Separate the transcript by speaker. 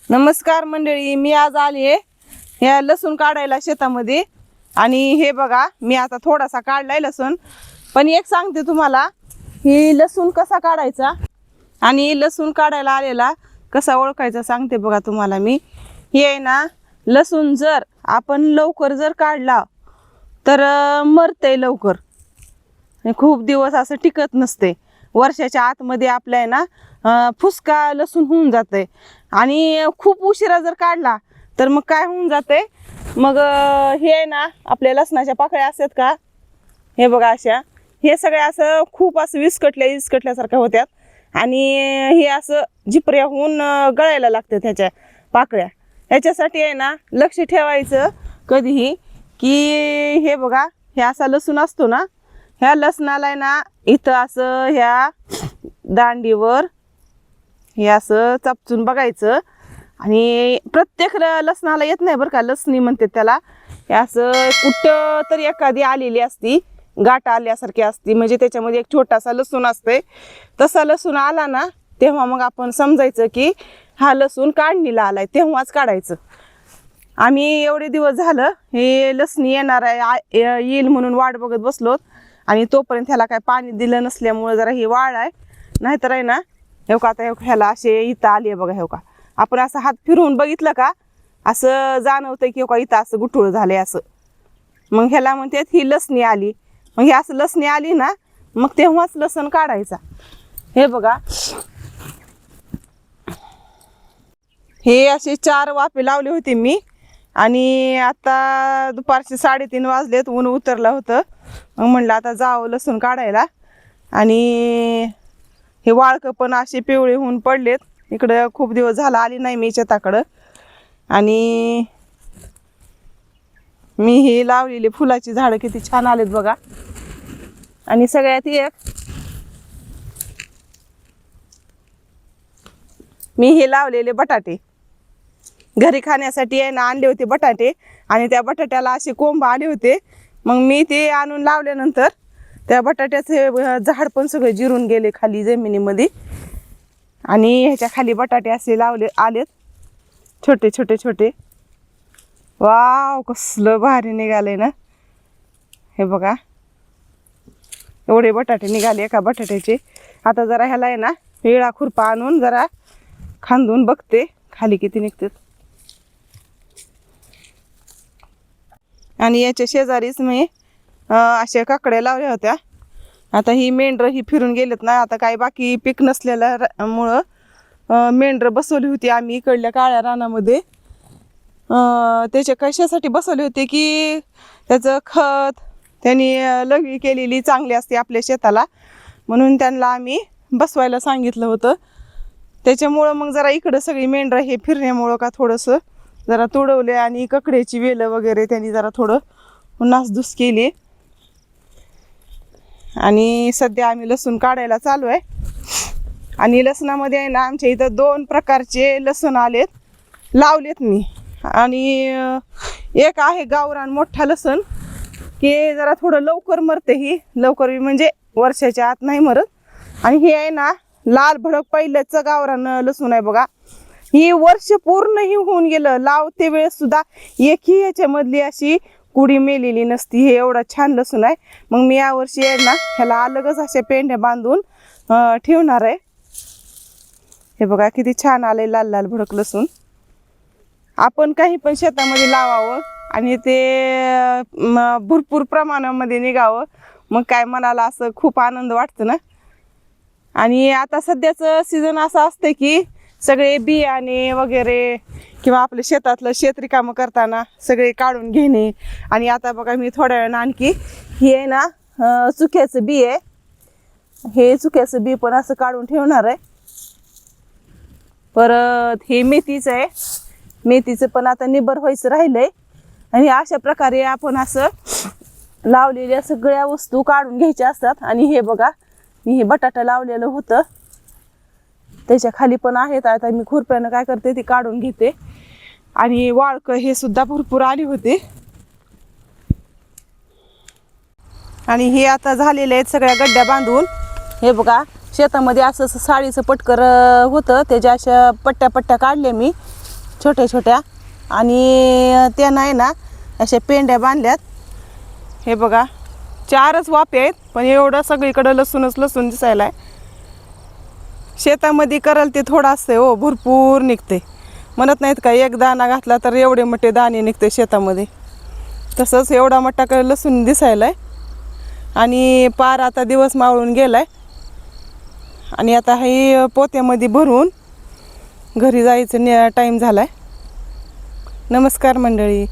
Speaker 1: नमस्कार मंडळी, मी आज आली आहे या लसूण काढायला शेतामध्ये. आणि हे बघा, मी आता थोडासा काढलाय लसूण. पण एक सांगते तुम्हाला, ही लसूण कसा काढायचा आणि लसूण काढायला आलेला कसा ओळखायचा सांगते बघा तुम्हाला मी. हे आहे ना, लसूण जर आपण लवकर जर काढला तर मरते लवकर, खूप दिवस असं टिकत नसते. वर्षाच्या आतमध्ये आपल्या आहे ना फुसका लसूण होऊन जाते. आणि खूप उशिरा जर काढला तर मग काय होऊन जाते, मग हे आहे ना आपल्या लसणाच्या पाकळ्या असतात का, हे बघा अशा, हे सगळे असं खूप असं विस्कटल्यासारख्या होत्यात. आणि हे असं जिपऱ्या होऊन गळायला लागतात ह्याच्या पाकळ्या. ह्याच्यासाठी आहे ना लक्ष ठेवायचं कधीही की हे बघा, हे असा लसूण असतो ना, ह्या लसणाला आहे ना इथं असं ह्या दांडीवर हे असं चपचून बघायचं. आणि प्रत्येक लसणाला येत नाही बरं का, लसणी म्हणते त्याला. हे असं कुठं तरी एखादी आलेली असती, गाठ आल्यासारखी असती, म्हणजे त्याच्यामध्ये एक छोटासा लसूण असते. तसा लसूण आला ना तेव्हा मग आपण समजायचं की हा लसूण काढणीला आलाय, तेव्हाच काढायचं. आम्ही एवढे दिवस झालं हे लसणी येणार आहे येईल म्हणून वाट बघत बसलो. आणि तोपर्यंत ह्याला काय पाणी दिलं नसल्यामुळे जरा हे वाळाय. नाहीतर आहे ना, हे का आता ह्याला असे इथं आली आहे बघा. हे का आपण असं हात फिरवून बघितलं का असं जाणवतं की का इथं असं गुठुळ झालंय असं. मग ह्याला म्हणतात ही लसणी आली. मग हे असं लसणी आली ना मग तेव्हाच लसण काढायचा. हे बघा, हे असे 4 वाफे लावले होते मी. आणि आता दुपारचे 3:30 वाजलेत, ऊन उतरलं होतं. मग म्हणलं आता जावं लसूण काढायला. आणि हे वाळकं पण असे पिवळे होऊन पडलेत. इकडं खूप दिवस झाला आली नाही मी शेताकडं. आणि मी ही लावलेली फुलाची झाडं किती छान आलेत बघा. आणि सगळ्यात एक मी हे लावलेले बटाटे घरी खाण्यासाठी आहे ना, आणले होते बटाटे. आणि त्या बटाट्याला असे कोंब आले होते. मग मी ते आणून लावल्यानंतर त्या बटाट्याचे झाड पण सगळे जिरून गेले खाली जमिनीमध्ये. आणि ह्याच्या खाली बटाटे असे लावले आलेत, छोटे छोटे छोटे. वाव, कसलं भारी निघाले ना. हे बघा, एवढे बटाटे निघाले एका बटाट्याचे. आता जरा ह्याला आहे ना वेळा खुरपा आणून जरा खांदून बघते खाली किती निघतात. आणि याच्या शेजारीच मी अशा काकड्या लावल्या होत्या. आता ही मेंढरं ही फिरून गेलेत ना, आता काही बाकी पीक नसलेल्या मेंढरं बसवली होती आम्ही इकडल्या काळ्या रानामध्ये. त्याच्या कशासाठी बसवले होते की त्याचं खत त्यांनी लघवी केलेली चांगली असते आपल्या शेताला, म्हणून त्यांना आम्ही बसवायला सांगितलं होतं. त्याच्यामुळं मग जरा इकडं सगळी मेंढरं हे फिरण्यामुळं का थोडंसं जरा तुडवले. आणि ककड्याची वेलं वगैरे त्यांनी जरा थोडं नासधूस केली. आणि सध्या आम्ही लसूण काढायला चालू आहे. आणि लसणामध्ये आहे ना आमच्या इथं 2 प्रकारचे लसूण लावलेत मी. आणि एक आहे गावरान मोठा लसूण, की जरा थोडं लवकर मरते. ही लवकर म्हणजे वर्षाच्या आत नाही मरत. आणि हे आहे ना लाल भडक पहिल्याचं गावरान लसूण आहे बघा. ही वर्ष पूर्ण ही होऊन गेलं लावते वेळेस सुद्धा एकही याच्यामधली अशी कुडी मेलेली नसती. हे एवढा छान लसूण आहे. मग मी यावर्षी आहे ना ह्याला अलगच अशा पेंढ्या बांधून ठेवणार आहे. हे बघा किती छान आले लाल लाल भडक लसूण. आपण काही पण शेतामध्ये लावावं आणि ते भरपूर प्रमाणामध्ये निघावं, मग काय मनाला असं खूप आनंद वाटतं ना. आणि आता सध्याचं सीझन असं असतं की सगळे बियाणे वगैरे किंवा आपल्या शेतातलं शेत रिकामं करताना सगळे काढून घेणे. आणि आता बघा मी थोड्या वेळानं आणखी हे आहे ना चुक्याचं बी आहे, हे चुक्याचं बी पण असं काढून ठेवणार आहे. परत हे मेथीचं आहे, मेथीचं पण आता निबर व्हायचं राहिलंय. आणि अशा प्रकारे आपण असं लावलेल्या सगळ्या वस्तू काढून घ्यायच्या असतात. आणि हे बघा, मी हे बटाटा लावलेलं होतं त्याच्या खाली पण आहेत. आता मी खुरप्यानं काय करते ते काढून घेते. आणि वाळकं हे सुद्धा भरपूर आली होते. आणि हे आता झालेले आहेत सगळ्या गड्ड्या बांधून. हे बघा, शेतामध्ये असं साडीचं पटकर होतं, त्याच्या अशा पट्ट्या पट्ट्या काढल्या मी. छोट्या छोट्या, आणि त्या नाही ना अशा पेंड्या बांधल्यात. हे बघा 4च वाफे आहेत, पण एवढं सगळीकडं लसूणच लसूण दिसायला आहे. शेतामध्ये करल ते थोडं असते हो, भरपूर निघते. म्हणत नाहीत का एक दाणा घातला तर एवढे मोठे दाणे निघते शेतामध्ये, तसंच एवढा मोठा लसूण दिसायला आहे. आणि पार आता दिवस मावळून गेलाय आणि आता हे पोत्यामध्ये भरून घरी जायचं टाईम झालाय. नमस्कार मंडळी.